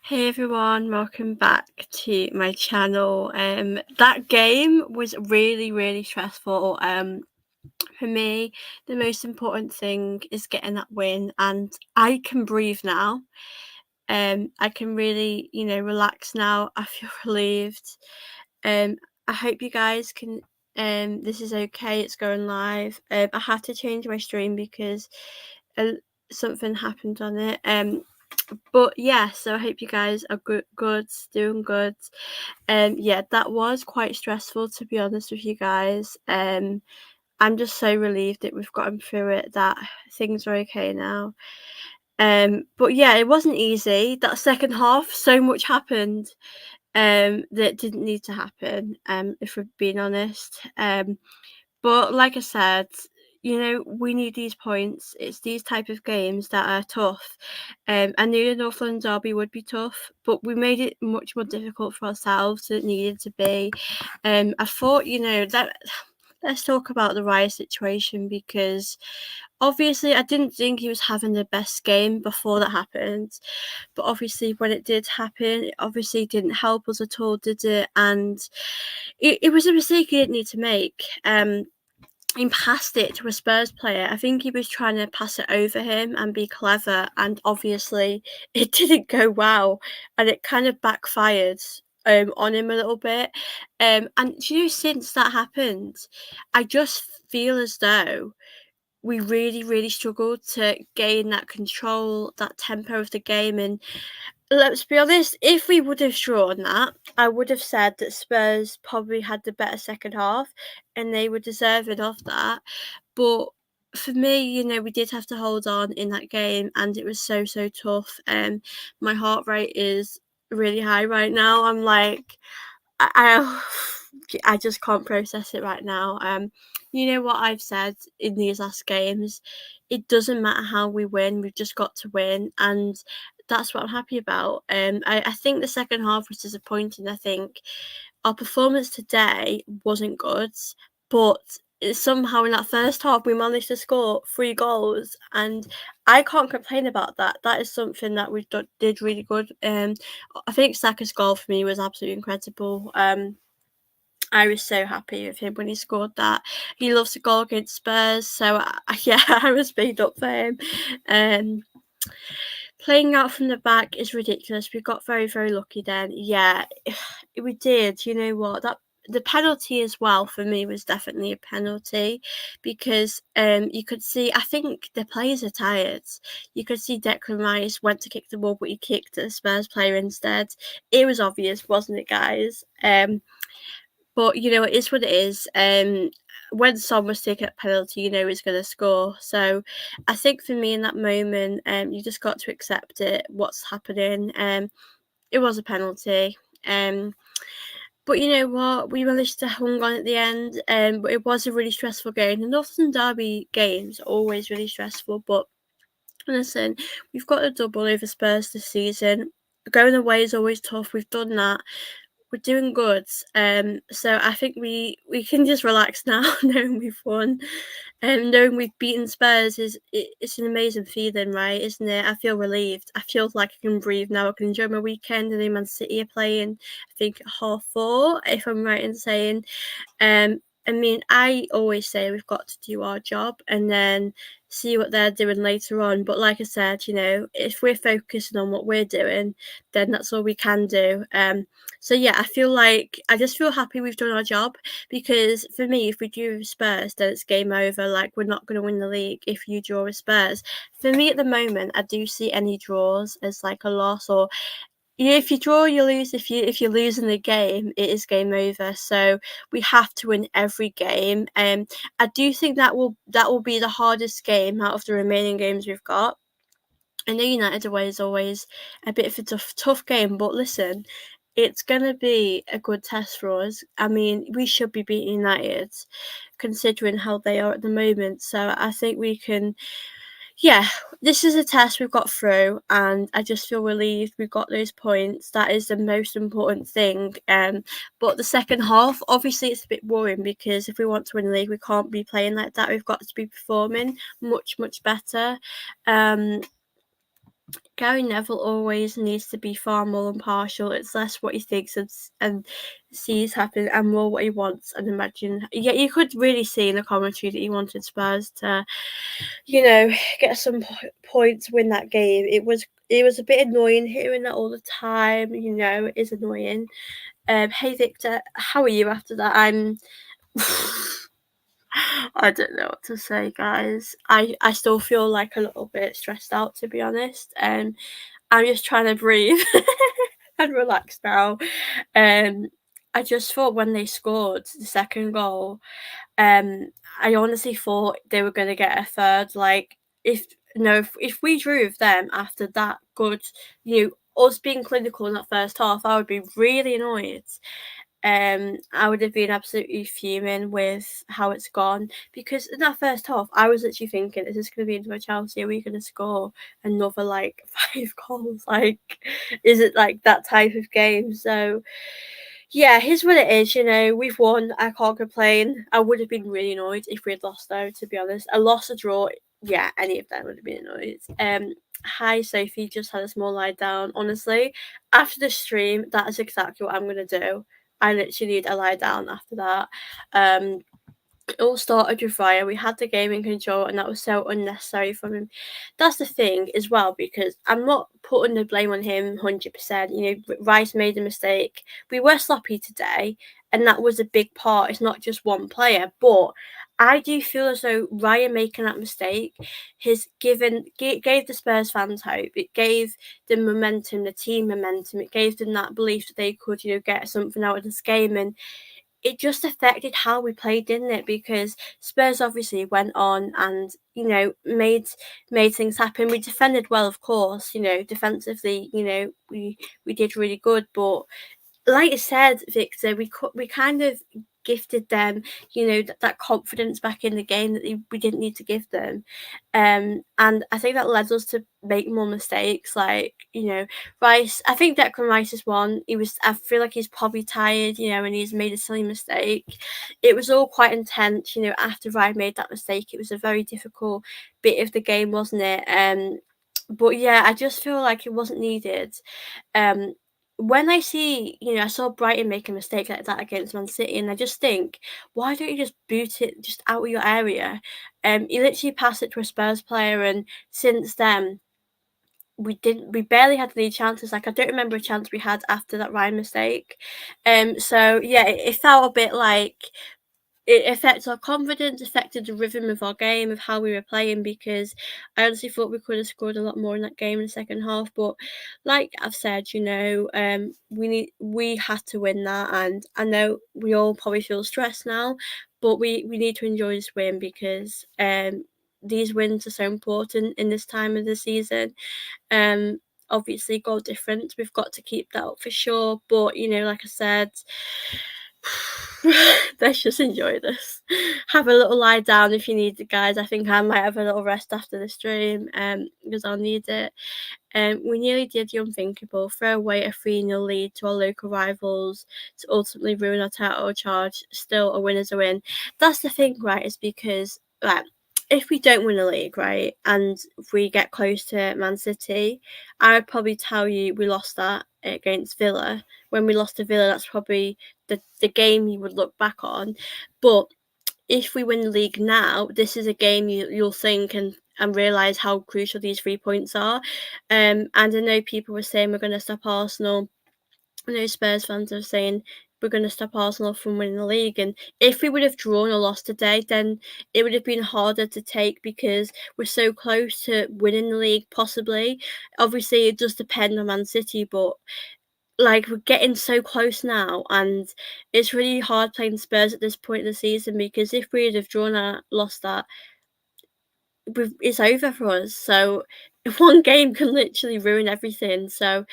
Hey everyone, welcome back to my channel. That game was really stressful. For me, the most important thing is getting that win, and I can breathe now. I can really, relax now. I feel relieved. Um, I hope you guys can. This is okay. It's going live. I had to change my stream because uh, something happened on it. But yeah, so I hope you guys are good, doing good. Yeah, that was quite stressful, to be honest with you guys. I'm just so relieved that we've gotten through it, that things are okay now. But yeah, it wasn't easy. That second half, so much happened that didn't need to happen, if we're being honest. But like I said, we need these points. It's these type of games that are tough. I knew the North London derby would be tough, but we made it much more difficult for ourselves than it needed to be. I thought, that let's talk about the Raya situation, because obviously I didn't think he was having the best game before that happened. But obviously when it did happen, it obviously didn't help us at all, did it? And it was a mistake he didn't need to make. He passed it to a Spurs player. I think he was trying to pass it over him and be clever, and obviously it didn't go well, and it kind of backfired on him a little bit. And since that happened, I just feel as though we really struggled to gain that control, that tempo of the game. And let's be honest, if we would have drawn that, I would have said that Spurs probably had the better second half and they were deserving of that. But for me, we did have to hold on in that game, and it was so tough. My heart rate is really high right now. I'm like, I I just can't process it right now. You know what I've said in these last games? It doesn't matter how we win, we've just got to win, and that's what I'm happy about. I think the second half was disappointing. I think our performance today wasn't good, but somehow in that first half we managed to score 3 goals, and I can't complain about that. That is something that we did really good. I think Saka's goal for me was absolutely incredible. I was so happy with him when he scored that. He loves to goal against Spurs, so yeah, I was made up for him. Um, Playing out from the back is ridiculous. We got very lucky then. Yeah, we did. You know what? That the penalty as well for me was definitely a penalty, because you could see, I think the players are tired. You could see Declan Rice went to kick the ball, but he kicked the Spurs player instead. It was obvious, wasn't it, guys? But it is what it is. When Son was taking a penalty, he's going to score. So I think for me in that moment, you just got to accept it, what's happening. It was a penalty. But you know what? We managed to hang on at the end. But it was a really stressful game. The Northern Derby games are always really stressful. But listen, we've got a double over Spurs this season. Going away is always tough. We've done that. We're doing good. So I think we can just relax now, knowing we've won. Knowing we've beaten Spurs it's an amazing feeling, right? Isn't it? I feel relieved. I feel like I can breathe now. I can enjoy my weekend. And then Man City are playing, I think, at 4:30, if I'm right in saying. I mean, I always say we've got to do our job and then see what they're doing later on. But like I said, if we're focusing on what we're doing, then that's all we can do. So yeah, I just feel happy we've done our job, because for me, if we do with Spurs, then it's game over. Like, we're not going to win the league if you draw with Spurs. For me at the moment, I do see any draws as like a loss, or if you draw, you lose. If you lose in the game, it is game over. So we have to win every game. I do think that will be the hardest game out of the remaining games we've got. I know United away is always a bit of a tough game, but listen, it's gonna be a good test for us. I mean, we should be beating United, considering how they are at the moment. So I think we can. Yeah, this is a test we've got through, and I just feel relieved we've got those points. That is the most important thing. But the second half, obviously, it's a bit worrying, because if we want to win the league, we can't be playing like that. We've got to be performing much better. Gary Neville always needs to be far more impartial. It's less what he thinks and sees happen and more what he wants and imagine. Yeah, you could really see in the commentary that he wanted Spurs to, get some points, win that game. It was a bit annoying hearing that all the time. It is annoying. Hey Victor, how are you after that? I don't know what to say, guys. I still feel like a little bit stressed out, to be honest. I'm just trying to breathe and relax now. I just thought when they scored the second goal, I honestly thought they were going to get a third. Like, if we drew with them after that good, us being clinical in that first half, I would be really annoyed. I would have been absolutely fuming with how it's gone because in that first half, I was literally thinking, "Is this going to be into a Chelsea? Are we going to score another like 5 goals? Like, is it like that type of game?" So, yeah, here's what it is. We've won. I can't complain. I would have been really annoyed if we had lost, though. To be honest, a loss, a draw, yeah, any of them would have been annoyed. Hi Sophie, just had a small lie down. Honestly, after the stream, that is exactly what I'm gonna do. I literally need a lie down after that. It all started with Raya. We had the game in control, and that was so unnecessary from him. That's the thing as well, because I'm not putting the blame on him 100%. Rice made a mistake. We were sloppy today, and that was a big part. It's not just one player, but I do feel as though Raya making that mistake has gave the Spurs fans hope. It gave them momentum, the team momentum. It gave them that belief that they could, get something out of this game, and it just affected how we played, didn't it? Because Spurs obviously went on and made things happen. We defended well, of course. Defensively, we did really good, but like you said, Victor, we kind of gifted them, that confidence back in the game that we didn't need to give them, and I think that led us to make more mistakes. Like Rice, I think Declan Rice is one. I feel like he's probably tired, and he's made a silly mistake. It was all quite intense, after Ryan made that mistake. It was a very difficult bit of the game, wasn't it? But yeah, I just feel like it wasn't needed. Um, when I saw Brighton make a mistake like that against Man City, and I just think, why don't you just boot it just out of your area? You literally passed it to a Spurs player, and since then we barely had any chances. Like I don't remember a chance we had after that Ryan mistake. So yeah, it felt a bit like it affects our confidence, affected the rhythm of our game, of how we were playing, because I honestly thought we could have scored a lot more in that game in the second half. But like I've said, we had to win that, and I know we all probably feel stressed now, but we need to enjoy this win because these wins are so important in this time of the season. Um, Obviously goal difference, we've got to keep that up for sure. But like I said, let's just enjoy this. Have a little lie down if you need it, guys. I think I might have a little rest after the stream, because I'll need it. We nearly did the unthinkable, throw away a 3-0 lead to our local rivals to ultimately ruin our title charge. Still, a win is a win. That's the thing, right? Is because, like, if we don't win a league, right, and if we get close to Man City, I would probably tell you we lost that against Villa. When we lost to Villa, that's probably the game you would look back on. But if we win the league now, this is a game you'll think and realise how crucial these 3 points are. And I know people were saying we're going to stop Arsenal. I know Spurs fans are saying we're going to stop Arsenal from winning the league. And if we would have drawn or lost today, then it would have been harder to take because we're so close to winning the league, possibly. Obviously, it does depend on Man City, but like we're getting so close now, and it's really hard playing Spurs at this point in the season because if we'd have drawn or lost that, it's over for us. So one game can literally ruin everything. So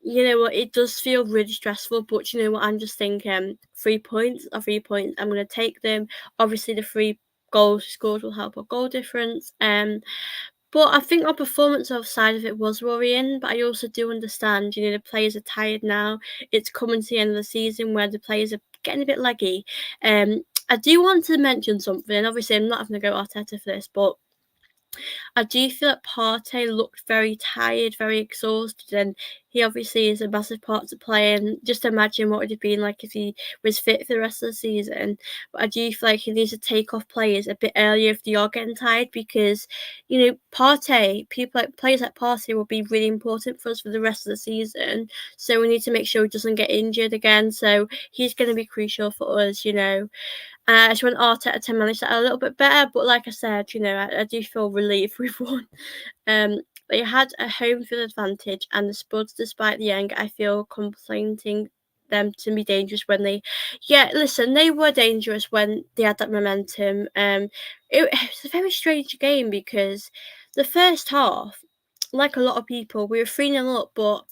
you know what, it does feel really stressful, but you know what, I'm just thinking 3 points are 3 points. I'm going to take them. Obviously, the 3 goals scored will help our goal difference. But I think our performance outside of it was worrying, but I also do understand, the players are tired now. It's coming to the end of the season where the players are getting a bit leggy. I do want to mention something. Obviously, I'm not having to go Arteta for this, but I do feel that Partey looked very tired, very exhausted, and he obviously is a massive part to play. And just imagine what it would have been like if he was fit for the rest of the season. But I do feel like he needs to take off players a bit earlier if they are getting tired, because Partey, people like players like Partey will be really important for us for the rest of the season. So we need to make sure he doesn't get injured again. So he's going to be crucial for us. I just want Arteta to manage that a little bit better, but like I said, I do feel relieved we've won. They had a home field advantage, and the Spurs, despite the end, I feel complaining them to be dangerous when yeah, listen, they were dangerous when they had that momentum. It was a very strange game because the first half, like a lot of people, we were 3-0 up, but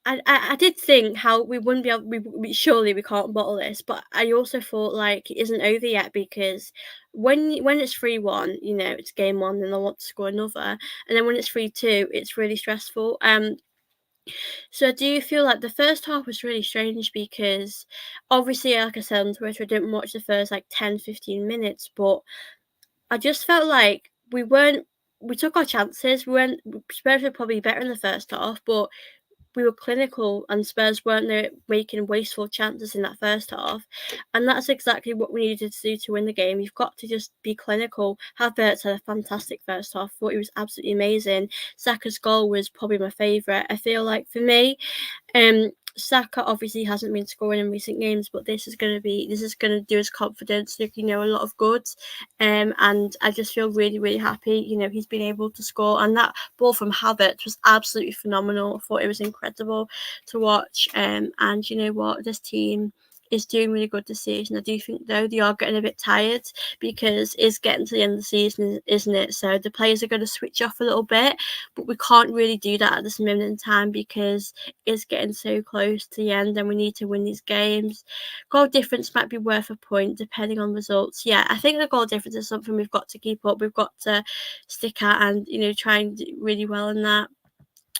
I did think how we wouldn't be able. Surely we can't bottle this, but I also thought like it isn't over yet, because when it's 3-1, it's game one, and I want to score another, and then when it's 3-2, it's really stressful. So I do feel like the first half was really strange because obviously, like I said on Twitter, I didn't watch the first like 10-15 minutes, but I just felt like we weren't. We took our chances. We weren't. Spurs were probably better in the first half, but we were clinical, and Spurs weren't there making wasteful chances in that first half. And that's exactly what we needed to do to win the game. You've got to just be clinical. Havertz had a fantastic first half. I thought he was absolutely amazing. Saka's goal was probably my favourite. I feel like for me, Saka obviously hasn't been scoring in recent games, but this is going to do his confidence, a lot of good. And I just feel really, really happy. He's been able to score, and that ball from Havertz was absolutely phenomenal. I thought it was incredible to watch. And you know what, this team is doing really good this season. I do think though they are getting a bit tired because it's getting to the end of the season, isn't it? So the players are going to switch off a little bit, but we can't really do that at this moment in time because it's getting so close to the end and we need to win these games. Goal difference might be worth a point depending on results. Yeah, I think the goal difference is something we've got to keep up. We've got to stick at and try and do really well in that.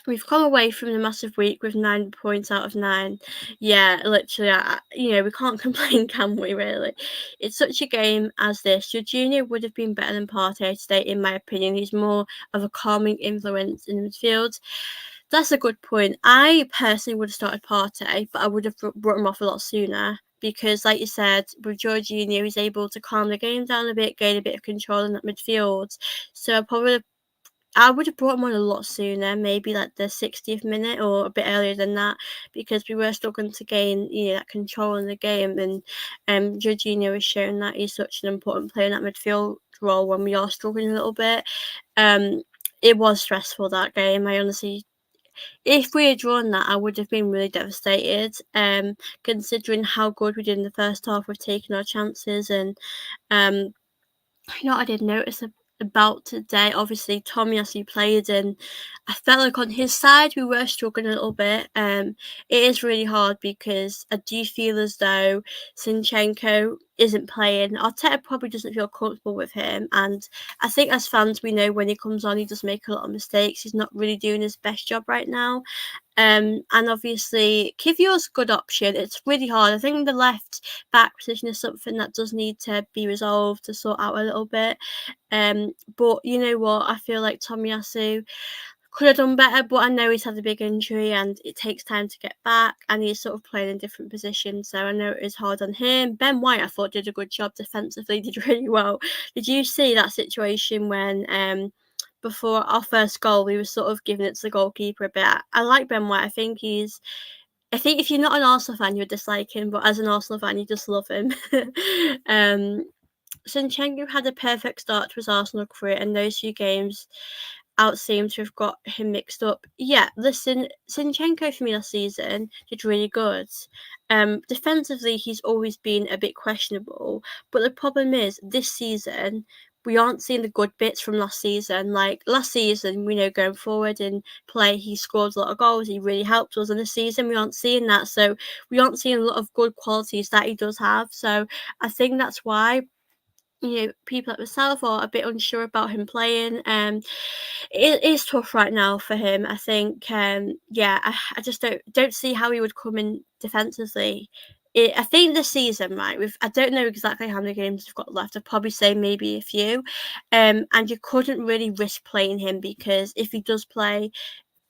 We've come away from the massive week with 9 points out of 9. Yeah, literally, we can't complain, can we, really? It's such a game as this. Jorginho would have been better than Partey today, in my opinion. He's more of a calming influence in the midfield. That's a good point. I personally would have started Partey, but I would have brought him off a lot sooner. Because, like you said, with Jorginho, he's able to calm the game down a bit, gain a bit of control in that midfield. So I would have brought him on a lot sooner, maybe like the 60th minute or a bit earlier than that, because we were struggling to gain, that control in the game. And Jorginho has shown that he's such an important player in that midfield role when we are struggling a little bit. It was stressful, that game. I honestly, if we had drawn that, I would have been really devastated. Considering how good we did in the first half with taking our chances. And I did notice about today, obviously Tomiyasu played, and I felt like on his side we were struggling a little bit. It is really hard because I do feel as though Zinchenko isn't playing. Arteta probably doesn't feel comfortable with him, and I think as fans we know when he comes on he does make a lot of mistakes. He's not really doing his best job right now. And obviously Kivior's a good option. It's really hard. I think the left back position is something that does need to be resolved to sort out a little bit. But you know what? I feel like Tomiyasu could have done better, but I know he's had a big injury and it takes time to get back, and he's sort of playing in different positions, so I know it is hard on him. Ben White, I thought, did a good job defensively, did really well. Did you see that situation when before our first goal, we were sort of giving it to the goalkeeper a bit? I like Ben White. I think if you're not an Arsenal fan, you dislike him, but as an Arsenal fan, you just love him. Zinchenko had a perfect start to his Arsenal career, and those few games out seem to have got him mixed up. Yeah, listen, Zinchenko for me last season did really good. Defensively, he's always been a bit questionable, but the problem is this season we aren't seeing the good bits from last season. Like last season, we know going forward in play, he scored a lot of goals. He really helped us. And this season, we aren't seeing that. So we aren't seeing a lot of good qualities that he does have. So I think that's why people like myself are a bit unsure about him playing. It is tough right now for him. I think, I just don't see how he would come in defensively. I think this season, right, I don't know exactly how many games we've got left. I'd probably say maybe a few. And you couldn't really risk playing him because if he does play,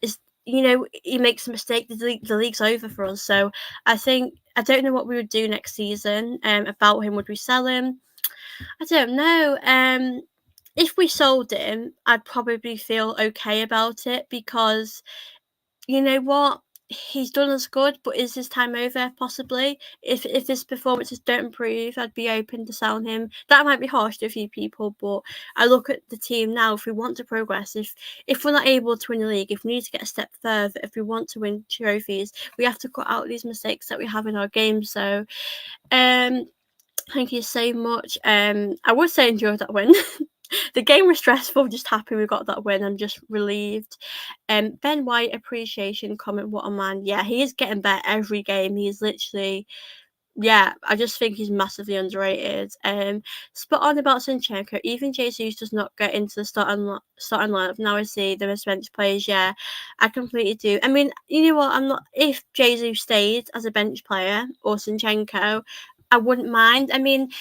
is he makes a mistake, the league's over for us. So I don't know what we would do next season about him. Would we sell him? I don't know. If we sold him, I'd probably feel okay about it because you know what? He's done us good, but is his time over? Possibly. If his performances don't improve, I'd be open to selling him. That might be harsh to a few people, but I look at the team now. If we want to progress, if we're not able to win the league, if we need to get a step further, if we want to win trophies, we have to cut out these mistakes that we have in our game. So, thank you so much. I would say enjoy that win. The game was stressful, just happy we got that win. I'm just relieved. Ben White appreciation comment, what a man. Yeah, he is getting better every game. He's literally I just think he's massively underrated. Spot on about Zinchenko. Even Jesus does not get into the starting lineup. Now I see the bench players. Yeah, I completely do. I mean, you know what? I'm not. If Jesus stayed as a bench player or Zinchenko, I wouldn't mind. I mean,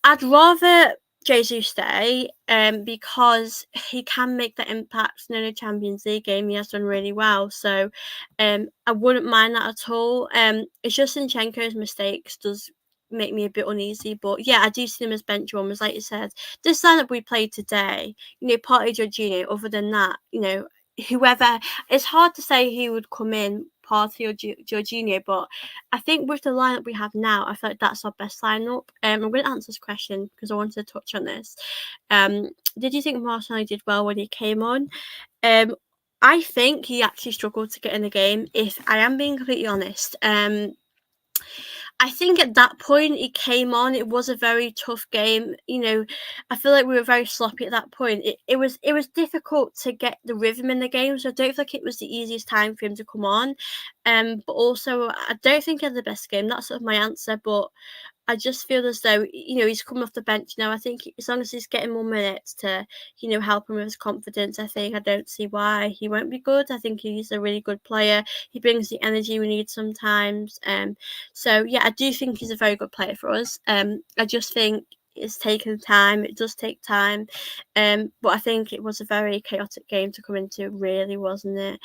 I'd rather Jesus stay because he can make that impact in the Champions League game. He has done really well. So I wouldn't mind that at all. It's just Zinchenko's mistakes does make me a bit uneasy. But yeah, I do see him as bench warmers. Like you said, this lineup we played today, Partey, Jorginho, other than that, whoever, it's hard to say who would come in, Partey or Jorginho, but I think with the lineup we have now, I feel like that's our best lineup. I'm going to answer this question because I wanted to touch on this. Did you think Martinelli did well when he came on? I think he actually struggled to get in the game, if I am being completely honest. I think at that point he came on, it was a very tough game. I feel like we were very sloppy at that point. It was difficult to get the rhythm in the game, so I don't think it was the easiest time for him to come on. But also I don't think he had the best game. That's sort of my answer, but I just feel as though, he's coming off the bench now. I think as long as he's getting more minutes to, help him with his confidence, I don't see why he won't be good. I think he's a really good player. He brings the energy we need sometimes. So yeah, I do think he's a very good player for us. I just think it's taken time. It does take time. But I think it was a very chaotic game to come into, really, wasn't it?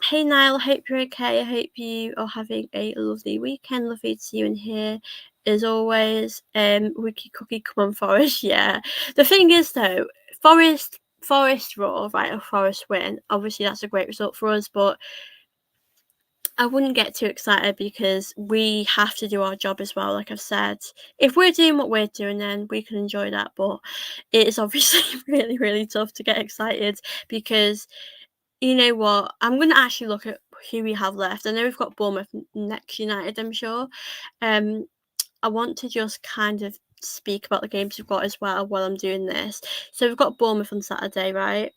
Hey Niall, I hope you're okay. I hope you are having a lovely weekend. Lovely to see you in here as always. Wiki Cookie, come on Forest, yeah. The thing is though, Forest draw, right, or Forest win, obviously that's a great result for us, but I wouldn't get too excited because we have to do our job as well, like I've said. If we're doing what we're doing, then we can enjoy that, but it is obviously really, really tough to get excited because you know what? I'm going to actually look at who we have left. I know we've got Bournemouth next United, I'm sure. I want to just kind of speak about the games we've got as well while I'm doing this. So we've got Bournemouth on Saturday, right?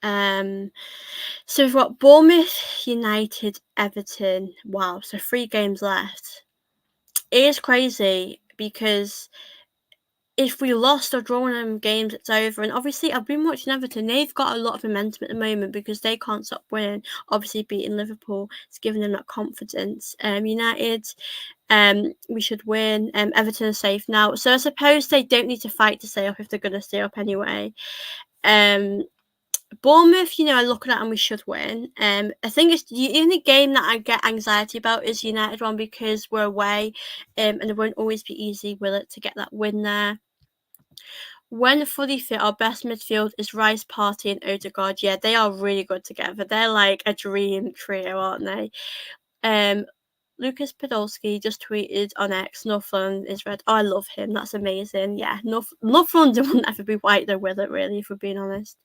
So we've got Bournemouth, United, Everton. Wow, so 3 games left. It is crazy because if we lost or drawn them games, it's over. And obviously, I've been watching Everton. They've got a lot of momentum at the moment because they can't stop winning. Obviously, beating Liverpool, it's giving them that confidence. United, we should win. Everton are safe now. So I suppose they don't need to fight to stay up if they're going to stay up anyway. Bournemouth, I look at and we should win. I think it's the only game that I get anxiety about is United one because we're away, and it won't always be easy, will it, to get that win there. When fully fit, our best midfield is Rice, Partey, and Odegaard. Yeah, they are really good together. They're like a dream trio, aren't they? Lucas Podolski just tweeted on X, North London is red. Oh, I love him. That's amazing. Yeah, North London will never be white though, will it, really, if we're being honest?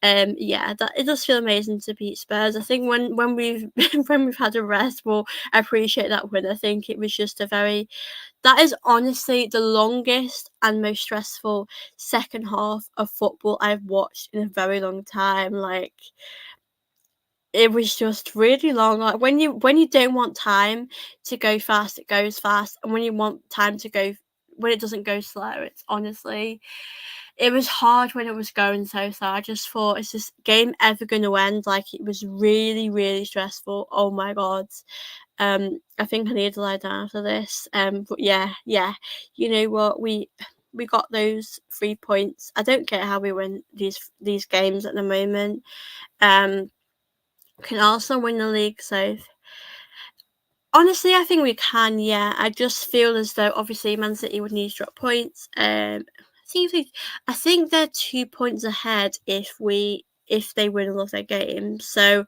It does feel amazing to beat Spurs. I think when we've when we've had a rest, we'll appreciate that win. I think it was just that is honestly the longest and most stressful second half of football I've watched in a very long time. Like, it was just really long. Like when you don't want time to go fast, it goes fast, and when you want time to go, when it doesn't go slow, it's honestly, it was hard when it was going so slow. I just thought, is this game ever going to end? Like, it was really, really stressful. Oh my god. I think I need to lie down after this. But yeah, you know what, we got those 3 points. I don't get how we win these games at the moment. Can also win the league, so honestly, I think we can. Yeah, I just feel as though obviously Man City would need to drop points. I think they're 2 points ahead if they win all of their games. So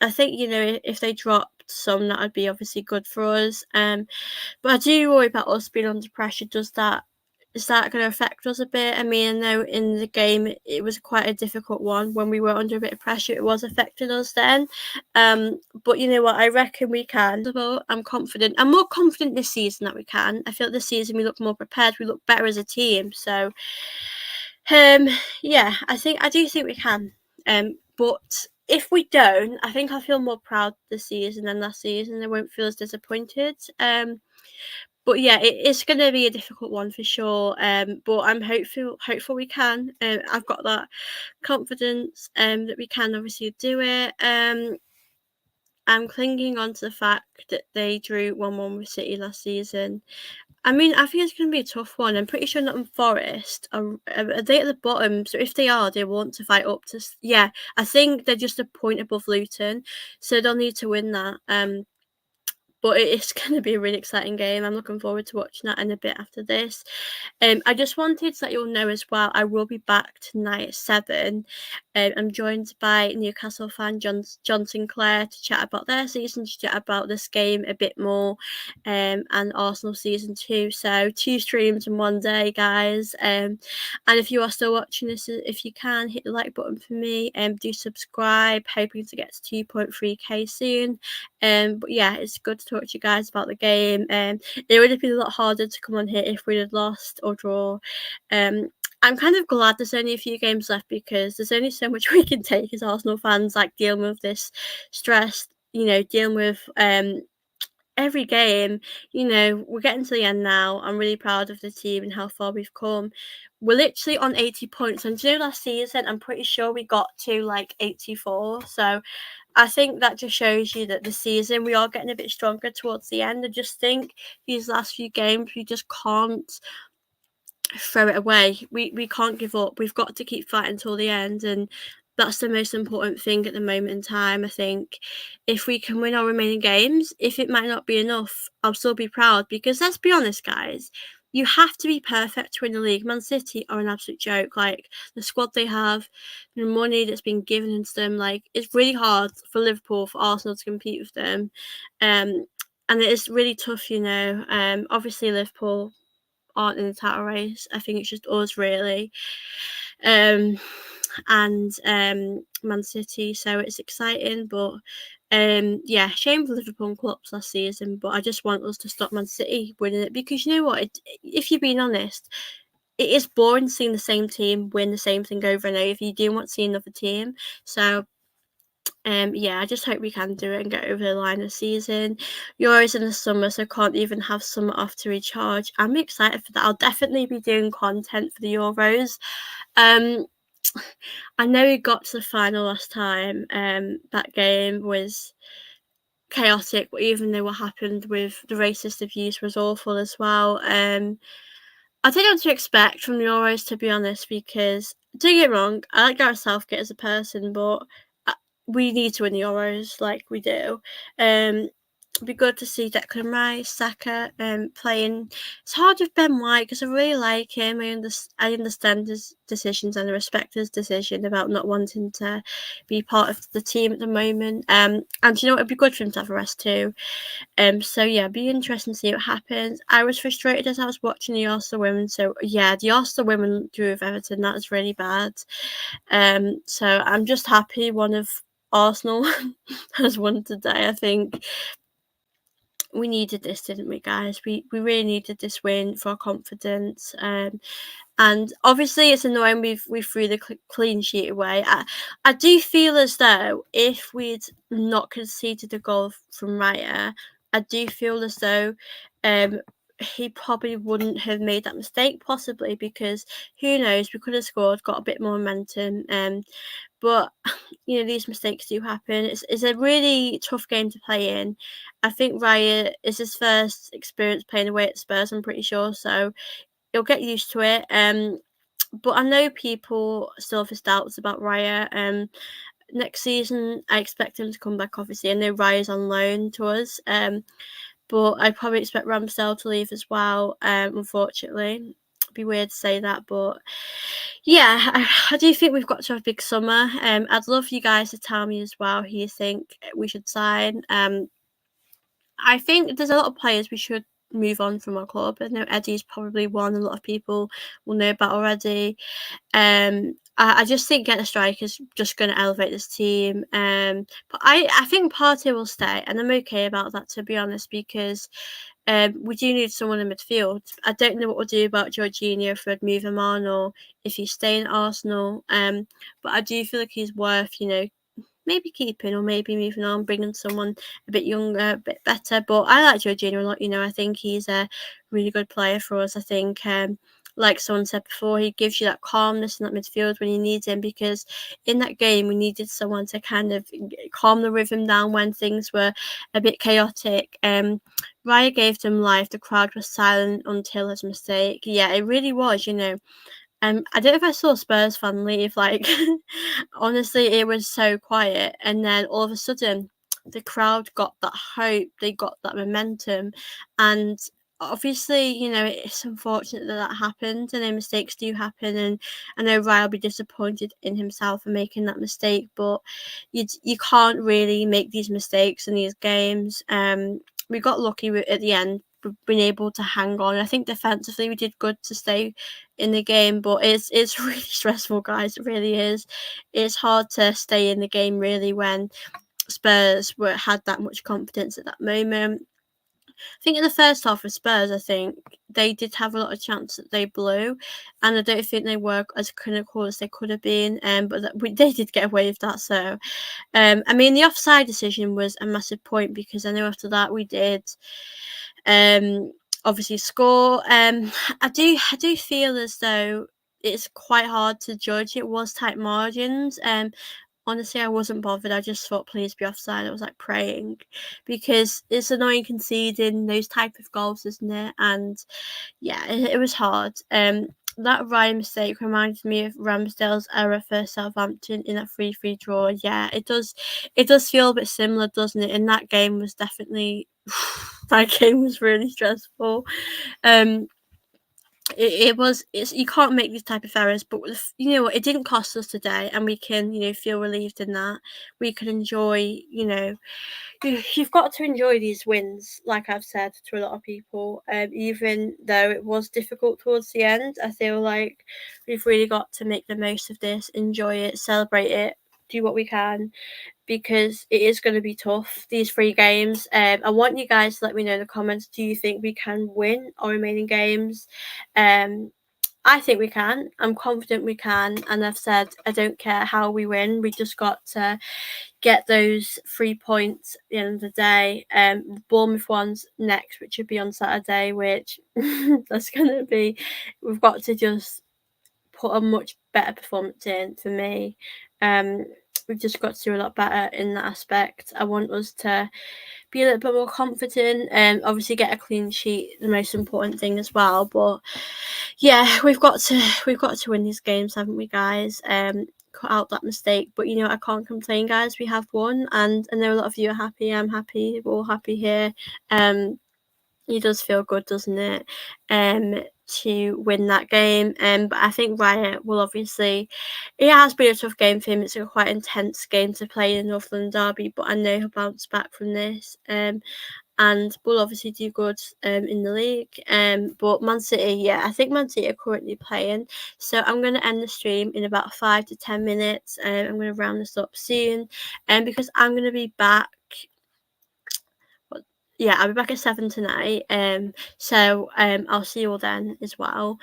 I think, you know, if they dropped some, that would be obviously good for us. But I do worry about us being under pressure. Is that going to affect us a bit? I mean, I know in the game it was quite a difficult one when we were under a bit of pressure. It was affecting us then. But you know what? I reckon we can. I'm confident. I'm more confident this season that we can. I feel like this season we look more prepared. We look better as a team. So, yeah, I do think we can. But if we don't, I think I feel more proud this season than last season. I won't feel as disappointed. But yeah, it's going to be a difficult one for sure. But I'm hopeful we can. I've got that confidence that we can obviously do it. I'm clinging on to the fact that they drew 1-1 with City last season. I mean, I think it's going to be a tough one. I'm pretty sure Nottingham Forest are they at the bottom? So if they are, they want to fight up to. Yeah, I think they're just a point above Luton, so they'll need to win that. But it's going to be a really exciting game. I'm looking forward to watching that in a bit after this. I just wanted to let you all know as well, I will be back tonight at 7. I'm joined by Newcastle fan John Sinclair to chat about their season, to chat about this game a bit more, and Arsenal season 2. So 2 streams in one day, guys. And if you are still watching this, if you can, hit the like button for me. Do subscribe. Hoping to get to 2.3k soon. But yeah, it's good to talk to you guys about the game. It would have been a lot harder to come on here if we'd have lost or draw. I'm kind of glad there's only a few games left because there's only so much we can take as Arsenal fans, like dealing with this stress, you know, dealing with every game. You know, we're getting to the end now. I'm really proud of the team and how far we've come. We're literally on 80 points. And you know, last season, I'm pretty sure we got to like 84. So I think that just shows you that the season we are getting a bit stronger towards the end. I just think these last few games we just can't throw it away. We can't give up. We've got to keep fighting till the end, and that's the most important thing at the moment in time. I think if we can win our remaining games, if it might not be enough, I'll still be proud because let's be honest, guys. You have to be perfect to win the league. Man City are an absolute joke. Like the squad they have, the money that's been given into them, like it's really hard for Liverpool, for Arsenal to compete with them. And it is really tough, you know. Obviously Liverpool aren't in the title race. I think it's just us really. And Man City, so it's exciting, but yeah, shame for Liverpool and clubs last season, but I just want us to stop Man City winning it because you know what, if you're being honest, it is boring seeing the same team win the same thing over and over. You do want to see another team, so yeah, I just hope we can do it and get over the line this season. Euros in the summer, so can't even have summer off to recharge. I'm excited for that. I'll definitely be doing content for the Euros. I know we got to the final last time. That game was chaotic, but even though what happened with the racist abuse was awful as well. I don't know what to expect from the Euros, to be honest, because don't get me wrong, I like Gareth Southgate as a person, but we need to win the Euros, like we do. It'd be good to see Declan Rice, Saka, playing. It's hard with Ben White because I really like him. I understand his decisions and I respect his decision about not wanting to be part of the team at the moment. And you know, it'd be good for him to have a rest too. So yeah, it'd be interesting to see what happens. I was frustrated as I was watching the Arsenal women. So yeah, the Arsenal women drew with Everton. That was really bad. So I'm just happy one of Arsenal has won today. I think we needed this, didn't we, guys? We really needed this win for our confidence. And obviously it's annoying we threw the clean sheet away. I do feel as though if we'd not conceded a goal from Raya, I do feel as though he probably wouldn't have made that mistake, possibly because who knows, we could have scored, got a bit more momentum. But these mistakes do happen. It's a really tough game to play in. I think Raya is his first experience playing away at Spurs, I'm pretty sure, so he'll get used to it. But I know people still have his doubts about Raya. Next season, I expect him to come back, obviously. I know Raya's on loan to us, but I probably expect Ramsdale to leave as well, unfortunately. It'd be weird to say that, but yeah, I do think we've got to have a big summer. I'd love you guys to tell me as well who you think we should sign. I think there's a lot of players we should move on from our club. I know Eddie's probably one a lot of people will know about already. I just think getting a striker is just going to elevate this team. But I think Partey will stay, and I'm okay about that, to be honest, because we do need someone in midfield. I don't know what we'll do about Jorginho, if we'd move him on or if he's staying at Arsenal. But I do feel like he's worth, maybe keeping or maybe moving on, bringing someone a bit younger, a bit better. But I like Jorginho a lot. I think he's a really good player for us. I think, like someone said before, he gives you that calmness in that midfield when you need him, because in that game we needed someone to kind of calm the rhythm down when things were a bit chaotic. Raya gave them life. The crowd was silent until his mistake. Yeah, it really was. I don't know if I saw a Spurs fan leave. Like, honestly, it was so quiet, and then all of a sudden, the crowd got that hope. They got that momentum, and obviously, it's unfortunate that that happened, and then mistakes do happen. And I know Ryan will be disappointed in himself for making that mistake, but you can't really make these mistakes in these games. We got lucky at the end. We've been able to hang on. I think defensively we did good to stay in the game, but it's really stressful, guys. It really is. It's hard to stay in the game really when Spurs had that much confidence at that moment. I think in the first half of Spurs, I think they did have a lot of chances that they blew, and I don't think they were as clinical as they could have been. But they did get away with that. So, I mean, the offside decision was a massive point, because I know after that we did, obviously score. I do feel as though it's quite hard to judge. It was tight margins. Honestly, I wasn't bothered. I just thought, please be offside. I was like praying, because it's annoying conceding those type of goals, isn't it? And yeah, it was hard. That Ryan mistake reminds me of Ramsdale's error for Southampton in that 3-3 draw. Yeah, it does. It does feel a bit similar, doesn't it? And that game was definitely that game was really stressful. Um, it was. You can't make these type of errors, but you know what? It didn't cost us today, and we can feel relieved in that. We can enjoy. You've got to enjoy these wins, like I've said to a lot of people. Even though it was difficult towards the end, I feel like we've really got to make the most of this, enjoy it, celebrate it, do what we can, because it is going to be tough, these 3 games. I want you guys to let me know in the comments, do you think we can win our remaining games? I think we can. I'm confident we can. And I've said I don't care how we win. We just got to get those 3 points at the end of the day. Bournemouth one's next, which should be on Saturday, which that's going to be. We've got to just put a much better performance in for me. We've just got to do a lot better in that aspect. I want us to be a little bit more confident and obviously get a clean sheet, the most important thing as well. But yeah, we've got to win these games, haven't we, guys? Cut out that mistake. But I can't complain, guys. We have won, and I know a lot of you are happy. I'm happy. We're all happy here. It does feel good, doesn't it? To win that game. But I think Riot will obviously. It has been a tough game for him. It's a quite intense game to play in North London Derby, but I know he'll bounce back from this. And we'll obviously do good in the league. But Man City, yeah, I think Man City are currently playing. So I'm going to end the stream in about 5 to 10 minutes. I'm going to round this up soon, because I'm going to be back. Yeah, I'll be back at 7 tonight. So I'll see you all then as well.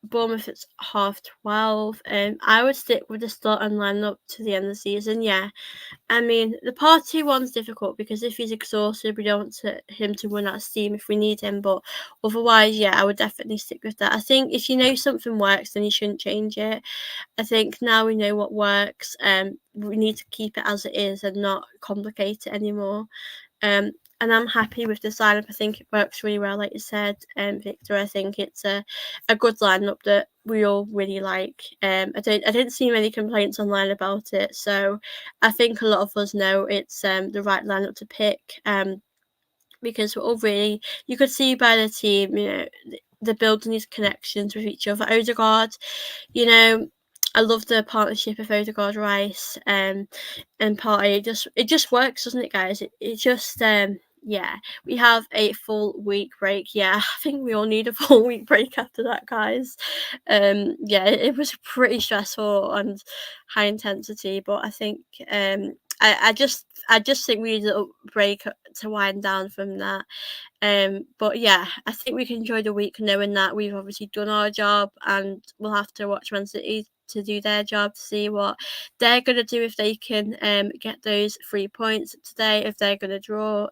Bournemouth it's 12:30. I would stick with the starting lineup to the end of the season. Yeah, I mean, the Partey one's difficult because if he's exhausted, we don't want him to run out of steam if we need him. But otherwise, yeah, I would definitely stick with that. I think if you know something works, then you shouldn't change it. I think now we know what works, we need to keep it as it is and not complicate it anymore. And I'm happy with the lineup. I think it works really well, like you said, Victor. I think it's a good lineup that we all really like. I didn't see many complaints online about it, so I think a lot of us know it's the right lineup to pick. Because we're all really, you could see by the team, they're building these connections with each other. Odegaard, you know, I love the partnership of Odegaard, Rice, and Partey. It just works, doesn't it, guys? It just yeah, we have a full week break. Yeah, I think we all need a full week break after that, guys. Yeah, it was pretty stressful and high intensity, but I think I just think we need a little break to wind down from that. But yeah, I think we can enjoy the week knowing that we've obviously done our job, and we'll have to watch Man City to do their job to see what they're going to do if they can get those 3 points today, if they're going to draw.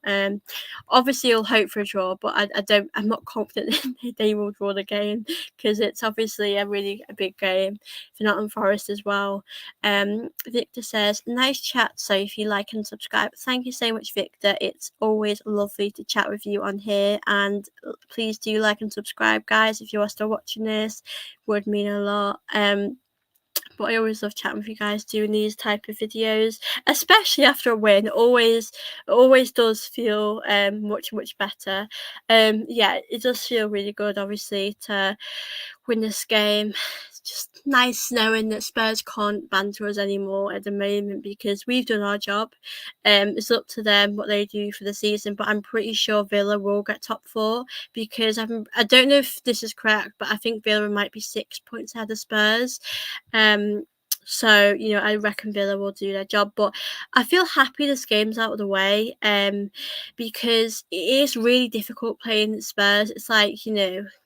Obviously I'll hope for a draw, but I'm not confident they will draw the game because it's obviously a big game for Nottingham Forest as well. Victor says, nice chat, so if you like and subscribe. Thank you so much, Victor. It's always lovely to chat with you on here, and please do like and subscribe, guys, if you are still watching this. Would mean a lot. But I always love chatting with you guys doing these type of videos, especially after a win. Always does feel much better. Yeah, it does feel really good, obviously, to win this game. It's just nice knowing that Spurs can't banter us anymore at the moment because we've done our job. It's up to them what they do for the season, but I'm pretty sure Villa will get top four because I don't know if this is correct, but I think Villa might be 6 points ahead of Spurs. So I reckon Villa will do their job, but I feel happy this game's out of the way. Because it is really difficult playing Spurs. It's like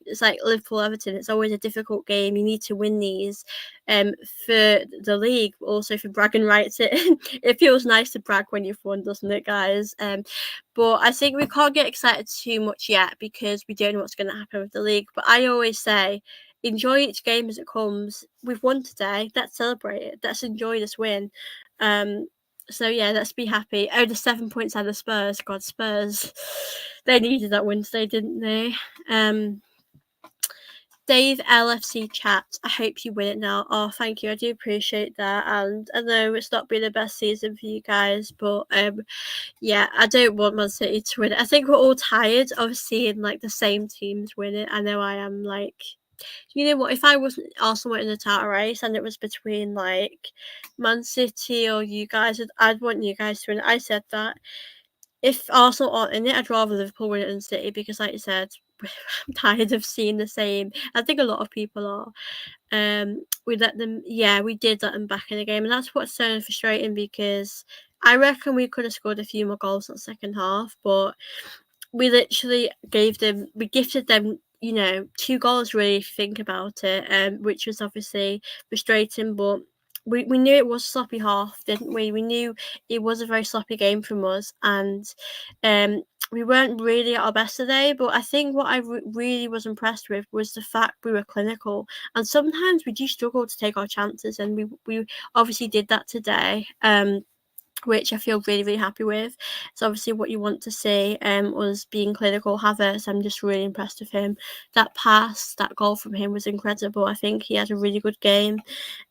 it's like Liverpool Everton. It's always a difficult game. You need to win these, for the league, but also for bragging rights. It feels nice to brag when you've won, doesn't it, guys? But I think we can't get excited too much yet because we don't know what's going to happen with the league. But I always say, enjoy each game as it comes. We've won today. Let's celebrate it. Let's enjoy this win. So yeah, let's be happy. Oh, the 7 points out of Spurs. God, Spurs. They needed that win today, didn't they? Dave LFC chat. I hope you win it now. Oh, thank you. I do appreciate that. And I know it's not been the best season for you guys, but yeah, I don't want Man City to win it. I think we're all tired of seeing like the same teams win it. I know I am. Like, you know what? If I wasn't Arsenal in the title race and it was between like Man City or you guys, I'd want you guys to win it. I said that. If Arsenal aren't in it, I'd rather Liverpool win it than City because, like you said, I'm tired of seeing the same. I think a lot of people are. We did let them back in the game, and that's what's so frustrating because I reckon we could have scored a few more goals in the second half, but we literally gifted them, 2 goals really, if you think about it, which was obviously frustrating, but we knew it was a sloppy half, didn't we? We knew it was a very sloppy game from us, and we weren't really at our best today, but I think what I really was impressed with was the fact we were clinical, and sometimes we do struggle to take our chances, and we obviously did that today. Which I feel really, really happy with. It's obviously what you want to see, was being clinical. Havertz, I'm just really impressed with him. That pass, that goal from him was incredible. I think he had a really good game.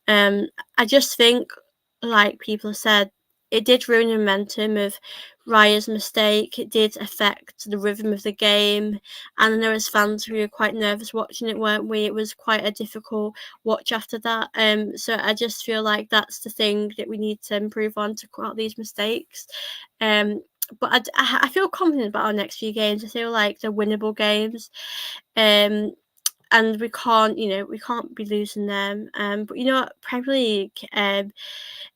I just think, like people have said, it did ruin the momentum of Raya's mistake. It did affect the rhythm of the game. And I know as fans we were quite nervous watching it, weren't we? It was quite a difficult watch after that. So I just feel like that's the thing that we need to improve on to cut out these mistakes. But I feel confident about our next few games. I feel like they're winnable games. And we can't be losing them. But Premier League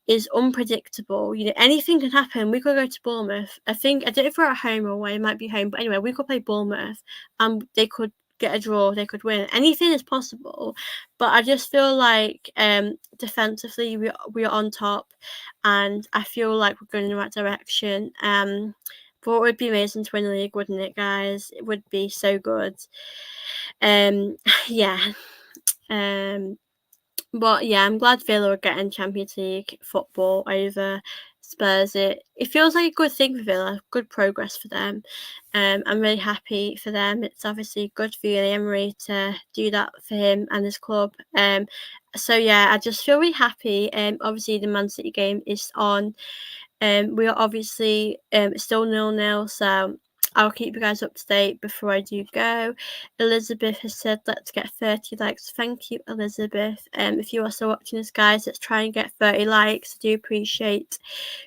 is unpredictable. Anything can happen. We could go to Bournemouth. I don't know if we're at home or away. It might be home, but anyway, we could play Bournemouth, and they could get a draw, they could win. Anything is possible, but I just feel like defensively we are on top, and I feel like we're going in the right direction. But it would be amazing to win the league, wouldn't it, guys? It would be so good. Yeah. But yeah, I'm glad Villa are getting Champions League football over Spurs. It feels like a good thing for Villa, good progress for them. I'm really happy for them. It's obviously good for Emery to do that for him and his club. So yeah, I just feel really happy. Obviously the Man City game is on. We are obviously still 0-0, so I'll keep you guys up to date before I do go. Elizabeth has said, let's get 30 likes. Thank you, Elizabeth. If you are still watching this, guys, let's try and get 30 likes. I do appreciate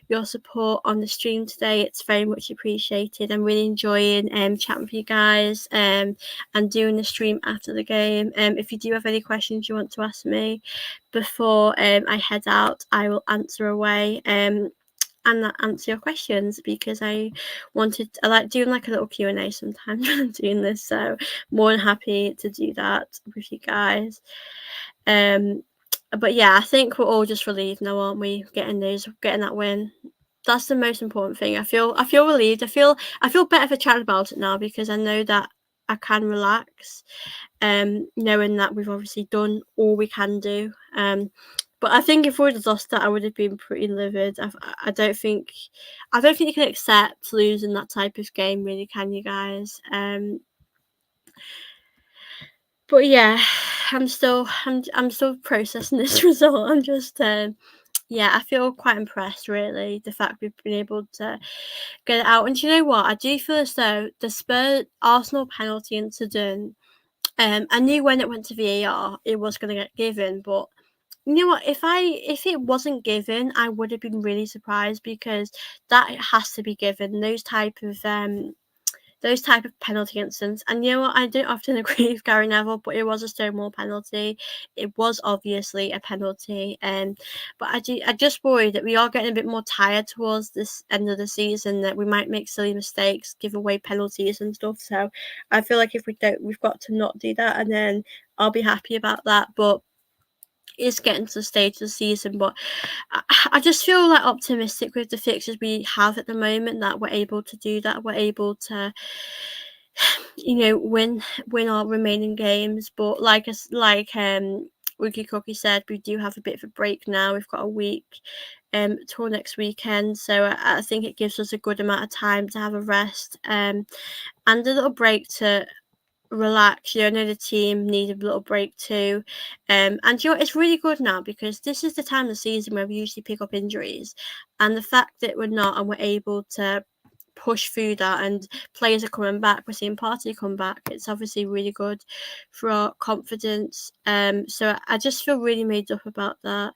your support on the stream today. It's very much appreciated. I'm really enjoying chatting with you guys and doing the stream after the game. If you do have any questions you want to ask me before I head out, I will answer away. And answer your questions, because I like doing like a little Q&A sometimes when I'm doing this, so more than happy to do that with you guys. But yeah, I think we're all just relieved now, aren't we? Getting that win. That's the most important thing. I feel relieved. I feel better for chatting about it now, because I know that I can relax, knowing that we've obviously done all we can do. But I think if we would have lost that, I would have been pretty livid. I don't think you can accept losing that type of game, really, can you guys? But yeah, I'm still processing this result. I'm just yeah, I feel quite impressed, really, the fact we've been able to get it out. And do you know what? I do feel as though the Spurs Arsenal penalty incident. I knew when it went to VAR, it was going to get given, but you know what? If it wasn't given, I would have been really surprised, because that has to be given. Those type of penalty incidents. And you know what? I don't often agree with Gary Neville, but it was a Stonewall penalty. It was obviously a penalty. But I just worry that we are getting a bit more tired towards this end of the season, that we might make silly mistakes, give away penalties and stuff. So I feel like if we don't, we've got to not do that, and then I'll be happy about that. But it's getting to the stage of the season, but I just feel like optimistic with the fixtures we have at the moment, that we're able to do that. We're able to, win our remaining games. But like Wookie Cookie said, we do have a bit of a break now. We've got a week tour next weekend, so I think it gives us a good amount of time to have a rest and a little break to relax. I know the team needed a little break too. And it's really good now, because this is the time of the season where we usually pick up injuries, and the fact that we're not, and we're able to push through that, and players are coming back, we're seeing Partey come back, it's obviously really good for our confidence. So I just feel really made up about that.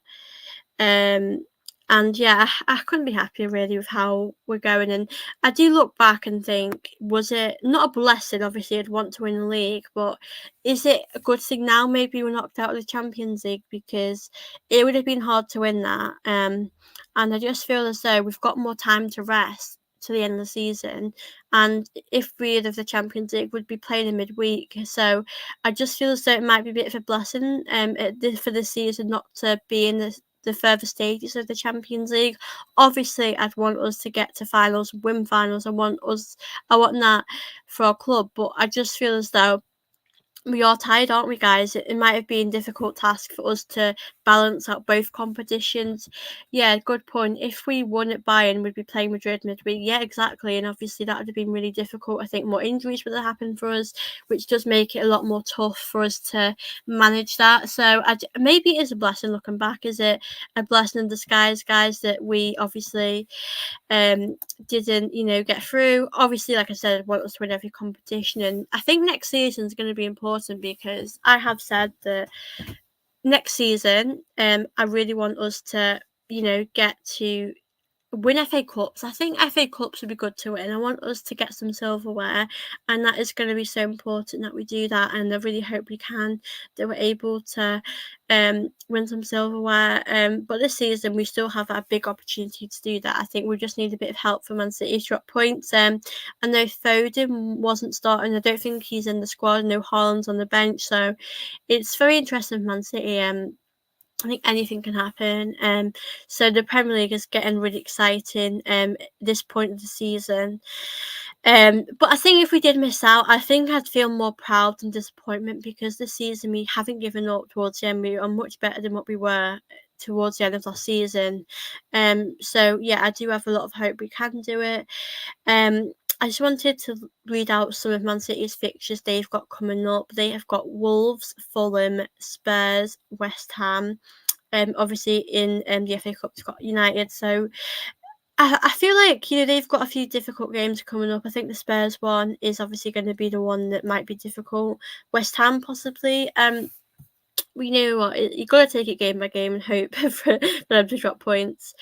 And yeah, I couldn't be happier, really, with how we're going. And I do look back and think, was it not a blessing? Obviously, I'd want to win the league, but is it a good thing now? Maybe we're knocked out of the Champions League, because it would have been hard to win that. And I just feel as though we've got more time to rest to the end of the season, and if we had of the Champions League, would be playing in midweek. So I just feel as though it might be a bit of a blessing for this season not to be in the further stages of the Champions League. Obviously, I'd want us to get to finals, win finals. I want that for our club, but I just feel as though we are tired, aren't we, guys? It might have been a difficult task for us to balance out both competitions. Yeah, good point. If we won at Bayern, we'd be playing Madrid midweek. Yeah, exactly. And obviously that would have been really difficult. I think more injuries would have happened for us, which does make it a lot more tough for us to manage that. So maybe it is a blessing looking back. Is it a blessing in disguise, guys, that we obviously didn't get through? Obviously, like I said, I want us to win every competition, and I think next season is going to be important, because I have said that next season I really want us to get to win FA Cups. I think FA Cups would be good to win. I want us to get some silverware, and that is going to be so important that we do that. And I really hope we can, that we're able to win some silverware. But this season we still have a big opportunity to do that. I think we just need a bit of help from Man City to drop points. I know Foden wasn't starting. I don't think he's in the squad. I know Haaland's on the bench, so it's very interesting for Man City. I think anything can happen. So the Premier League is getting really exciting. This point of the season. But I think if we did miss out, I think I'd feel more proud than disappointment, because this season we haven't given up towards the end. We are much better than what we were towards the end of last season. So yeah, I do have a lot of hope we can do it. I just wanted to read out some of Man City's fixtures they've got coming up. They have got Wolves, Fulham, Spurs, West Ham. Obviously in the FA Cup, they've got United. So I feel like, they've got a few difficult games coming up. I think the Spurs one is obviously going to be the one that might be difficult. West Ham possibly. We know what you got to take it game by game and hope for them to drop points.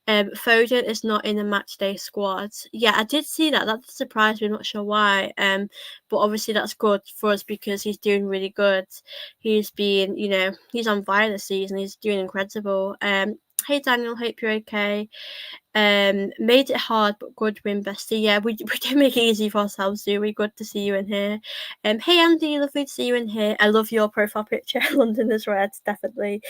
Foden is not in the match day squad. Yeah, I did see that. That surprised me. I'm not sure why. But obviously that's good for us because he's doing really good. He's been, he's on fire this season. He's doing incredible. Hey Daniel, hope you're okay. Made it hard, but good win, bestie. Yeah, we do make it easy for ourselves, do we? Good to see you in here. Hey Andy, lovely to see you in here. I love your profile picture. London is red, definitely.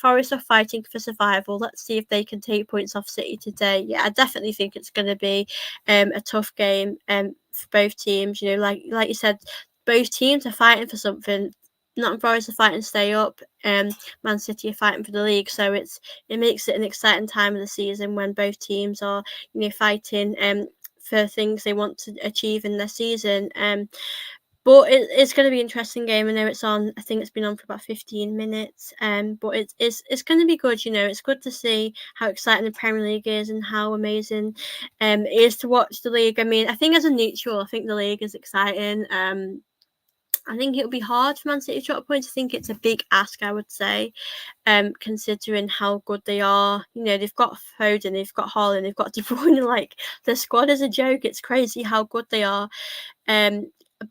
Forest are fighting for survival. Let's see if they can take points off City today. Yeah, I definitely think it's going to be a tough game for both teams. Like you said, both teams are fighting for something. Nottingham Forest are fighting to stay up. Man City are fighting for the league, so it makes it an exciting time of the season when both teams are fighting for things they want to achieve in their season. But it's going to be an interesting game. I know it's on. I think it's been on for about 15 minutes. But it's going to be good. It's good to see how exciting the Premier League is and how amazing it is to watch the league. I mean, I think as a neutral, I think the league is exciting. I think it'll be hard for Man City to drop points. I think it's a big ask, I would say, considering how good they are. They've got Foden, they've got Haaland, they've got De Bruyne. Like, the squad is a joke. It's crazy how good they are.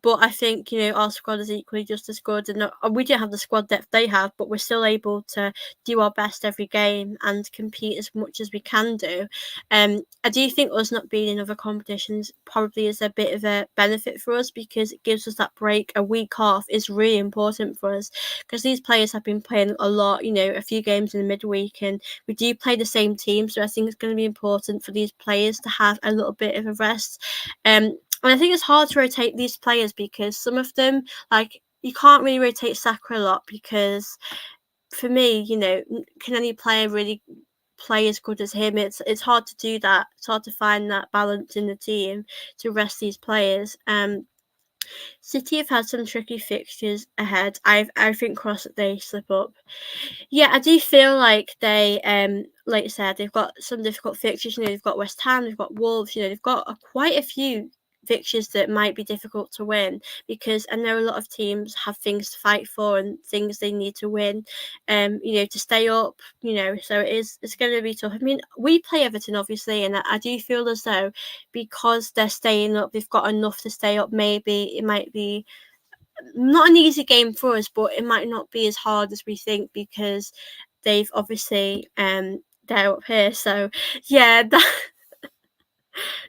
But I think, our squad is equally just as good. And we don't have the squad depth they have, but we're still able to do our best every game and compete as much as we can do. I do think us not being in other competitions probably is a bit of a benefit for us, because it gives us that break. A week off is really important for us, because these players have been playing a lot, a few games in the midweek, and we do play the same team. So I think it's going to be important for these players to have a little bit of a rest. And I think it's hard to rotate these players, because some of them, like, you can't really rotate Saka a lot, because for me, can any player really play as good as him? It's hard to do that. It's hard to find that balance in the team to rest these players. City have had some tricky fixtures ahead. I think cross that they slip up. Yeah, I do feel like they, like I said, they've got some difficult fixtures. They've got West Ham, they've got Wolves. They've got quite a few fixtures that might be difficult to win, because I know a lot of teams have things to fight for and things they need to win, to stay up. So it's going to be tough. I mean, we play Everton obviously, and I do feel as though because they're staying up, they've got enough to stay up. Maybe it might be not an easy game for us, but it might not be as hard as we think, because they've obviously they're up here. So yeah,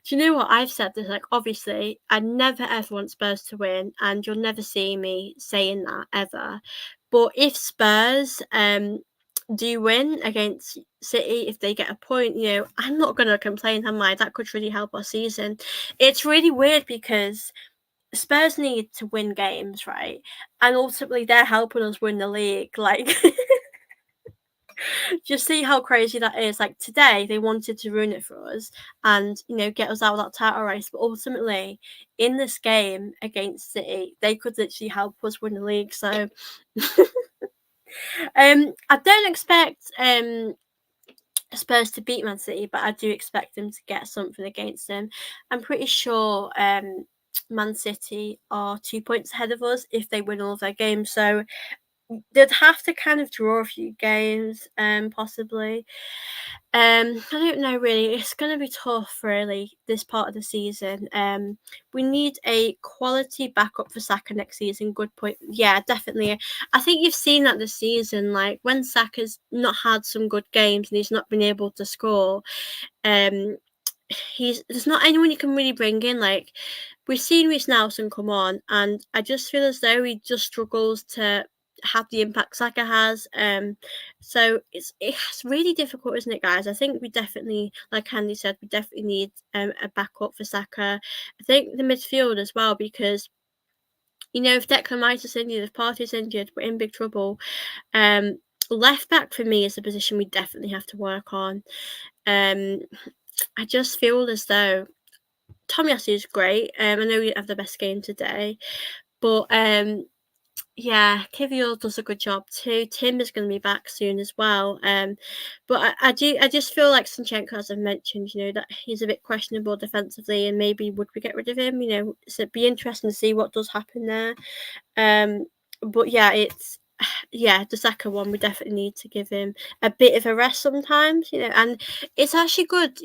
do you know what I've said this? Like, obviously, I never ever want Spurs to win, and you'll never see me saying that ever. But if Spurs do win against City, if they get a point, I'm not gonna complain, am I? That could really help our season. It's really weird because Spurs need to win games, right? And ultimately, they're helping us win the league. Like, just see how crazy that is. Like, today, they wanted to ruin it for us and, get us out of that title race. But ultimately, in this game against City, they could literally help us win the league. So, I don't expect Spurs to beat Man City, but I do expect them to get something against them. I'm pretty sure Man City are 2 points ahead of us if they win all of their games. So they'd have to kind of draw a few games, possibly. I don't know really. It's going to be tough, really, this part of the season. We need a quality backup for Saka next season. Good point. Yeah, definitely. I think you've seen that this season. Like when Saka's not had some good games and he's not been able to score. Um, there's not anyone you can really bring in. Like we've seen Reece Nelson come on, and I just feel as though he just struggles to have the impact Saka has. So it's really difficult, isn't it, guys? I think we definitely, like Andy said, we definitely need a backup for Saka. I think the midfield as well, because if Declan Rice is injured, if Partey's injured, we're in big trouble. Left back for me is a position we definitely have to work on. I just feel as though Tomiyasu is great. I know we didn't have the best game today, but yeah, Kivior does a good job too. Tim is going to be back soon as well. But I just feel like Zinchenko, as I've mentioned, that he's a bit questionable defensively, and maybe would we get rid of him? So it'd be interesting to see what does happen there. But yeah, the Saka one, we definitely need to give him a bit of a rest sometimes, and it's actually good,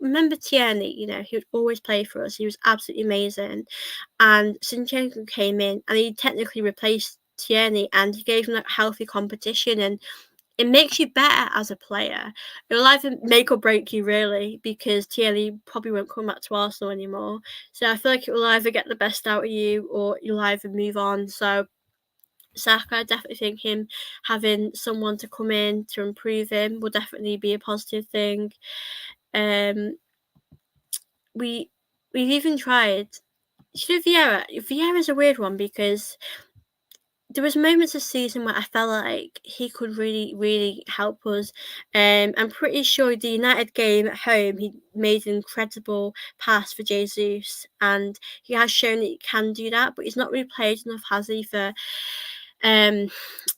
remember Tierney, he would always play for us. He was absolutely amazing. And Zinchenko came in and he technically replaced Tierney, and he gave him like healthy competition, and it makes you better as a player. It'll either make or break you, really, because Tierney probably won't come back to Arsenal anymore. So I feel like it will either get the best out of you or you'll either move on. So Saka, I definitely think him having someone to come in to improve him will definitely be a positive thing. Um, we we've even tried. Vieira. Vieira's a weird one because there was moments this season where I felt like he could really, really help us. I'm pretty sure the United game at home, he made an incredible pass for Jesus, and he has shown that he can do that. But he's not really played enough, has he? Um,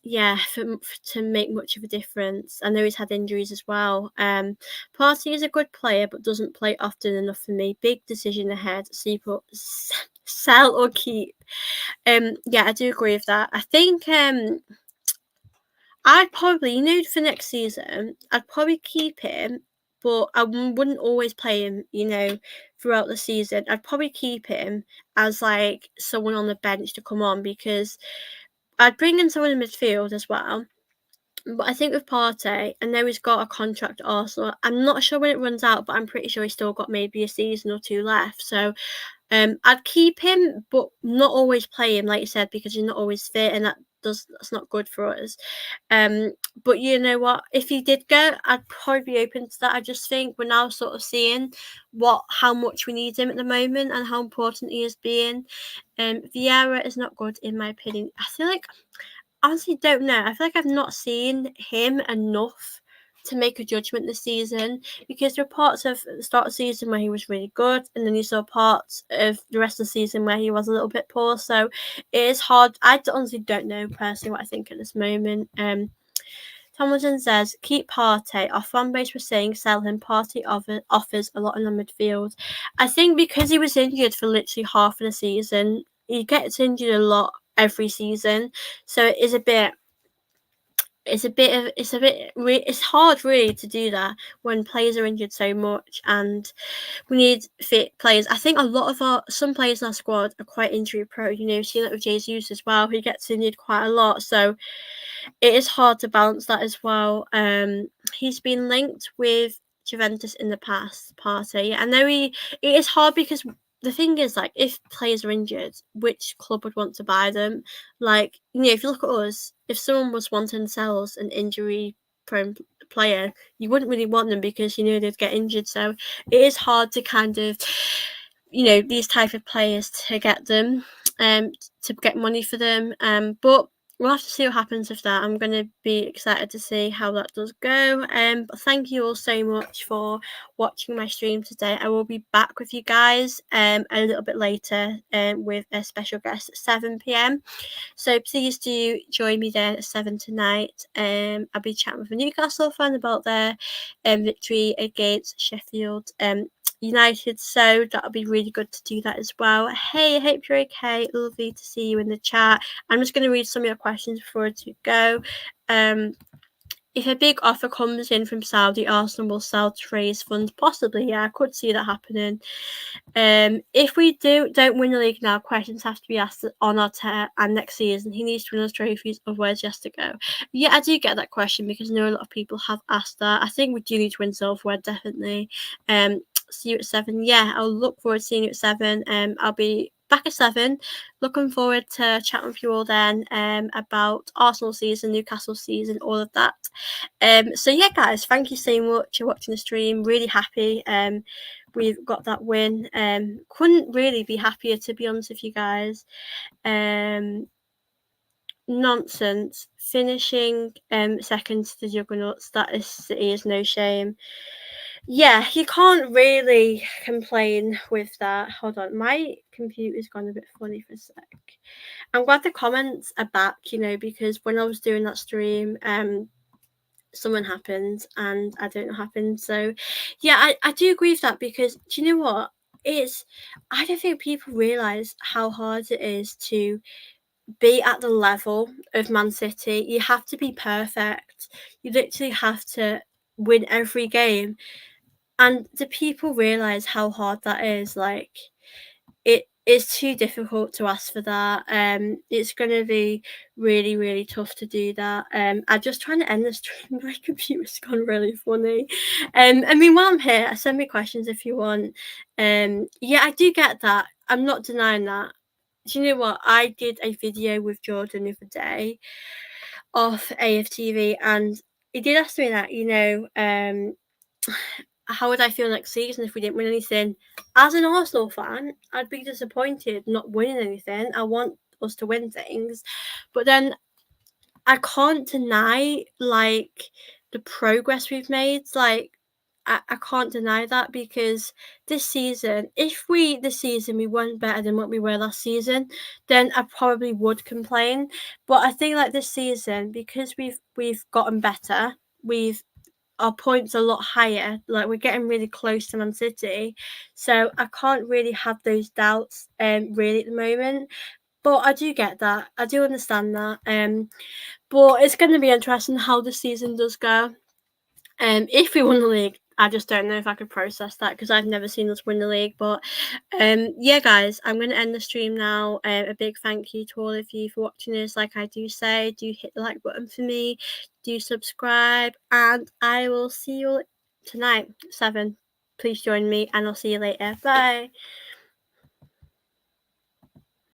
to make much of a difference. I know he's had injuries as well. Partey is a good player, but doesn't play often enough for me. Big decision ahead. Sell or keep. Yeah, I do agree with that. I think I'd probably, for next season, I'd probably keep him, but I wouldn't always play him, throughout the season. I'd probably keep him as like someone on the bench to come on, because I'd bring in someone in midfield as well. But I think with Partey, I know he's got a contract at Arsenal. I'm not sure when it runs out, but I'm pretty sure he's still got maybe a season or two left. So I'd keep him, but not always play him, like you said, because he's not always fit, and that's not good for us. But you know what? If he did go, I'd probably be open to that. I just think we're now sort of seeing how much we need him at the moment and how important he is being. Vieira is not good in my opinion. I feel like, honestly, don't know. I feel like I've not seen him enough to make a judgment this season, because there were parts of the start of the season where he was really good, and then you saw parts of the rest of the season where he was a little bit poor. So it is hard. I honestly don't know personally what I think at this moment. Tomlinson says, keep Partey. Our fan base was saying sell him. Partey offers a lot in the midfield. I think because he was injured for literally half of the season, he gets injured a lot every season. So it is a bit it's hard really to do that when players are injured so much, and we need fit players. I think a lot of some players in our squad are quite injury prone. Seeing that with Jesus as well, he gets injured quite a lot. So it is hard to balance that as well. He's been linked with Juventus in the past, Partey. I know it is hard because the thing is, like, if players are injured, which club would want to buy them? Like, if you look at us, if someone was wanting to sell us an injury prone player, you wouldn't really want them because they'd get injured. So it is hard to kind of, these type of players to get them, to get money for them. But we'll have to see what happens with that. I'm going to be excited to see how that does go. But thank you all so much for watching my stream today. I will be back with you guys a little bit later with a special guest at 7 p.m. So please do join me there at 7 tonight. I'll be chatting with a Newcastle fan about their victory against Sheffield. United, so that'll be really good to do that as well. Hey, I hope you're okay. Lovely to see you in the chat. I'm just going to read some of your questions before I go. If a big offer comes in from Saudi, Arsenal will sell to raise funds. Possibly, yeah, I could see that happening. If we don't win the league now, questions have to be asked on our and next season. He needs to win those trophies, otherwise he has to go. Yeah, I do get that question because I know a lot of people have asked that. I think we do need to win silverware, definitely. See you at 7. Yeah, I'll look forward to seeing you at 7. I'll be back at 7. Looking forward to chatting with you all then about Arsenal season, Newcastle season, all of that. So yeah, guys, thank you so much for watching the stream. Really happy we've got that win. Couldn't really be happier, to be honest with you guys. Nonsense. Finishing second to the Juggernauts, that is no shame. Yeah, you can't really complain with that. Hold on, my computer's gone a bit funny for a sec. I'm glad the comments are back, because when I was doing that stream, something happened and I don't know what happened. So yeah, I do agree with that, because do you know what? I don't think people realise how hard it is to be at the level of Man City. You have to be perfect. You literally have to win every game. And do people realise how hard that is? Like, it is too difficult to ask for that. It's going to be really, really tough to do that. I'm just trying to end the stream. My computer's gone really funny. I mean, while I'm here, send me questions if you want. Yeah, I do get that. I'm not denying that. Do you know what? I did a video with Jordan the other day off AFTV, and he did ask me that, how would I feel next season if we didn't win anything? As an Arsenal fan, I'd be disappointed not winning anything. I want us to win things. But then I can't deny, the progress we've made. I can't deny that, because this season we weren't better than what we were last season, then I probably would complain. But I think this season, because we've gotten better, our points are a lot higher. We're getting really close to Man City, so I can't really have those doubts really at the moment. But I do get that. I do understand that. But it's going to be interesting how the season does go. If we won the league, I just don't know if I could process that, because I've never seen us win the league. But yeah, guys, I'm going to end the stream now. A big thank you to all of you for watching this. Like I do say, do hit the like button for me, do subscribe, and I will see you all tonight, 7. Please join me, and I'll see you later. Bye.